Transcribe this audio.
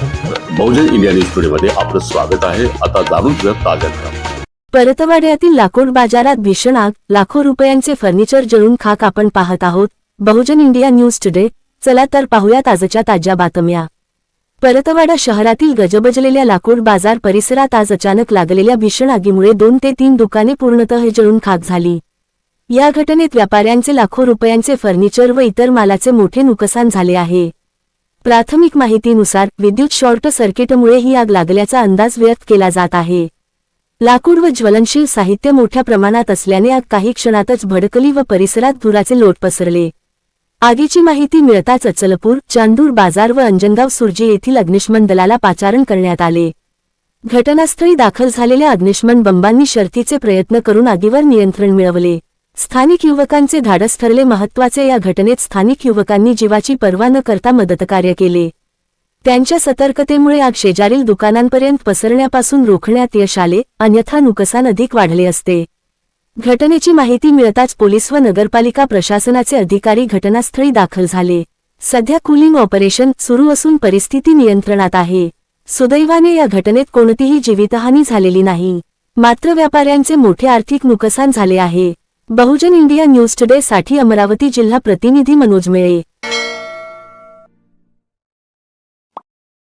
बहुजन India news today मध्ये आपलं स्वागत आहे। आता जाणून घेऊया ताज्या घडामोडी। परतवाड्यातील लाकूड बाजारात भीषण आग, लाखो रुपयांचे फर्निचर जळून खाक। आपण पाहत आहोत बहुजन इंडिया न्यूज टुडे। चला तर पाहूयात आजच्या ताज्या बातम्या। परतवाडा शहरातील गजबजलेल्या लाकूड बाजार परिसरात आज अचानक लागलेल्या भीषण आगीमुळे 2 ते 3 दुकाने पूर्णतः जळून खाक झाली। या घटनेत व्यापाऱ्यांचे लाखो रुपयांचे फर्निचर व इतर मालाचे मोठे नुकसान झाले आहे। प्राथमिक माहितीनुसार विद्युत शॉर्ट सर्किटमुळे ही आग लागल्याचा अंदाज व्यक्त केला जात आहे। लाकूड व ज्वलनशील साहित्य मोठ्या प्रमाणात असल्याने आग काही क्षणातच भडकली व परिसरात धुराचे लोट पसरले। आगीची माहिती मिळताच अचलपूर, चांदूर बाजार व अंजनगाव सुर्जी येथील अग्निशमन दलाला पाचारण करण्यात आले। घटनास्थळी दाखल झालेल्या अग्निशमन बंबांनी शर्थीचे प्रयत्न करून आगीवर नियंत्रण मिळवले। स्थानिक युवकांचे धाडस ठरले महत्त्वाचे। या घटनेत स्थानिक युवकांनी जीवाची पर्वा न करता मदतकार्य केले। त्यांच्या सतर्कतेमुळे आग शेजारील दुकानांपर्यंत पसरण्यापासून रोखण्यात यश आले, अन्यथा नुकसान अधिक वाढले असते। घटनेची माहिती मिळताच पोलीस व नगरपालिका प्रशासनाचे अधिकारी घटनास्थळी दाखल झाले। सध्या कूलिंग ऑपरेशन सुरू असून परिस्थिती नियंत्रणात आहे। सुदैवाने या घटनेत कोणतीही जीवितहानी झालेली नाही, मात्र व्यापाऱ्यांचे मोठे आर्थिक नुकसान झाले आहे। बहुजन इंडिया न्यूज टुडे साठी अमरावती जिल्हा प्रतिनिधी मनोज मेळे।